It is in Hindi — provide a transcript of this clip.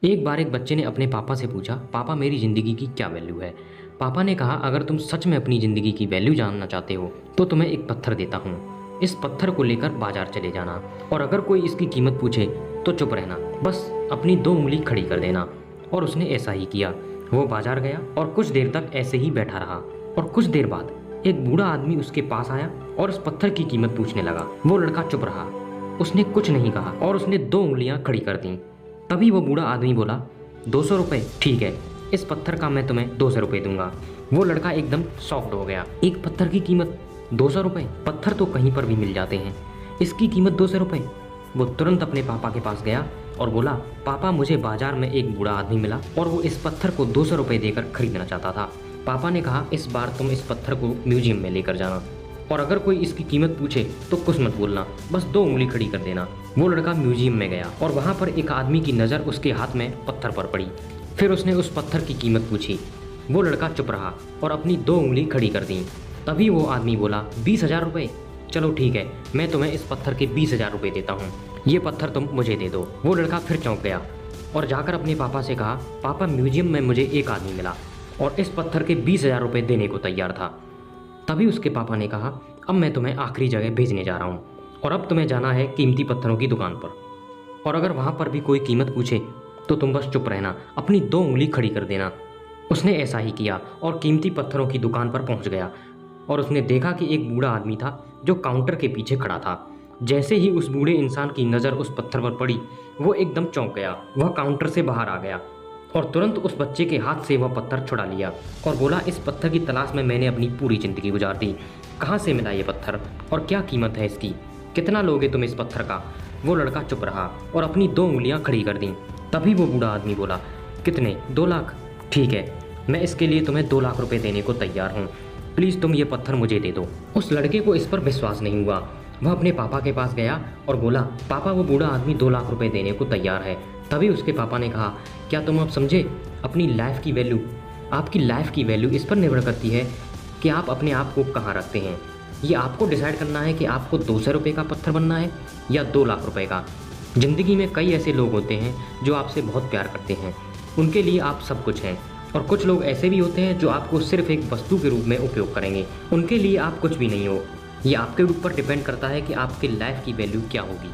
एक बार एक बच्चे ने अपने पापा से पूछा, पापा मेरी ज़िंदगी की क्या वैल्यू है। पापा ने कहा, अगर तुम सच में अपनी ज़िंदगी की वैल्यू जानना चाहते हो तो तुम्हें एक पत्थर देता हूँ। इस पत्थर को लेकर बाजार चले जाना और अगर कोई इसकी कीमत पूछे तो चुप रहना, बस अपनी दो उंगली खड़ी कर देना। और उसने ऐसा ही किया। वो बाजार गया और कुछ देर तक ऐसे ही बैठा रहा और कुछ देर बाद एक बूढ़ा आदमी उसके पास आया और उस पत्थर की कीमत पूछने लगा। वो लड़का चुप रहा, उसने कुछ नहीं कहा और उसने दो उंगलियां खड़ी कर दी। तभी वो बूढ़ा आदमी बोला, 200 रुपये, ठीक है, इस पत्थर का मैं तुम्हें 200 रुपये दूंगा। वो लड़का एकदम शॉक्ड हो गया। एक पत्थर की कीमत 200 रुपये? पत्थर तो कहीं पर भी मिल जाते हैं, इसकी कीमत 200 रुपये? वो तुरंत अपने पापा के पास गया और बोला, पापा मुझे बाजार में एक बूढ़ा आदमी मिला और वो इस पत्थर को 200 रुपये देकर खरीदना चाहता था। पापा ने कहा, इस बार तुम इस पत्थर को म्यूजियम में लेकर जाना और अगर कोई इसकी कीमत पूछे तो कुछ मत बोलना, बस दो उंगली खड़ी कर देना। वो लड़का म्यूजियम में गया और वहाँ पर एक आदमी की नज़र उसके हाथ में पत्थर पर पड़ी। फिर उसने उस पत्थर की कीमत पूछी। वो लड़का चुप रहा और अपनी दो उंगली खड़ी कर दी। तभी वो आदमी बोला, 20,000 रुपये? चलो ठीक है, मैं तुम्हें इस पत्थर के 20,000 रुपये देता हूँ, ये पत्थर तुम मुझे दे दो। वो लड़का फिर चौंक गया और जाकर अपने पापा से कहा, पापा म्यूजियम में मुझे एक आदमी मिला और इस पत्थर के 20,000 रुपये देने को तैयार था। तभी उसके पापा ने कहा, अब मैं तुम्हें आखिरी जगह भेजने जा रहा हूँ और अब तुम्हें जाना है कीमती पत्थरों की दुकान पर और अगर वहाँ पर भी कोई कीमत पूछे तो तुम बस चुप रहना, अपनी दो उंगली खड़ी कर देना। उसने ऐसा ही किया और कीमती पत्थरों की दुकान पर पहुँच गया और उसने देखा कि एक बूढ़ा आदमी था जो काउंटर के पीछे खड़ा था। जैसे ही उस बूढ़े इंसान की नज़र उस पत्थर पर पड़ी, वो एकदम चौंक गया। वह काउंटर से बाहर आ गया और तुरंत उस बच्चे के हाथ से वह पत्थर छुड़ा लिया और बोला, इस पत्थर की तलाश में मैंने अपनी पूरी ज़िंदगी गुजार दी। कहाँ से मिला ये पत्थर और क्या कीमत है इसकी? कितना लोगे तुम इस पत्थर का? वो लड़का चुप रहा और अपनी दो उंगलियां खड़ी कर दी। तभी वो बूढ़ा आदमी बोला, कितने? 2 लाख? ठीक है, मैं इसके लिए तुम्हें 2 लाख रुपए देने को तैयार हूँ, प्लीज़ तुम ये पत्थर मुझे दे दो। उस लड़के को इस पर विश्वास नहीं हुआ। वह अपने पापा के पास गया और बोला, पापा वो बूढ़ा आदमी 2 लाख रुपए देने को तैयार है। तभी उसके पापा ने कहा, क्या तुम अब समझे अपनी लाइफ की वैल्यू? आपकी लाइफ की वैल्यू इस पर निर्भर करती है कि आप अपने आप को कहाँ रखते हैं। ये आपको डिसाइड करना है कि आपको 200 रुपये का पत्थर बनना है या 2 लाख रुपए का। ज़िंदगी में कई ऐसे लोग होते हैं जो आपसे बहुत प्यार करते हैं, उनके लिए आप सब कुछ हैं, और कुछ लोग ऐसे भी होते हैं जो आपको सिर्फ एक वस्तु के रूप में उपयोग करेंगे, उनके लिए आप कुछ भी नहीं हो। ये आपके ऊपर डिपेंड करता है कि आपकी लाइफ की वैल्यू क्या होगी।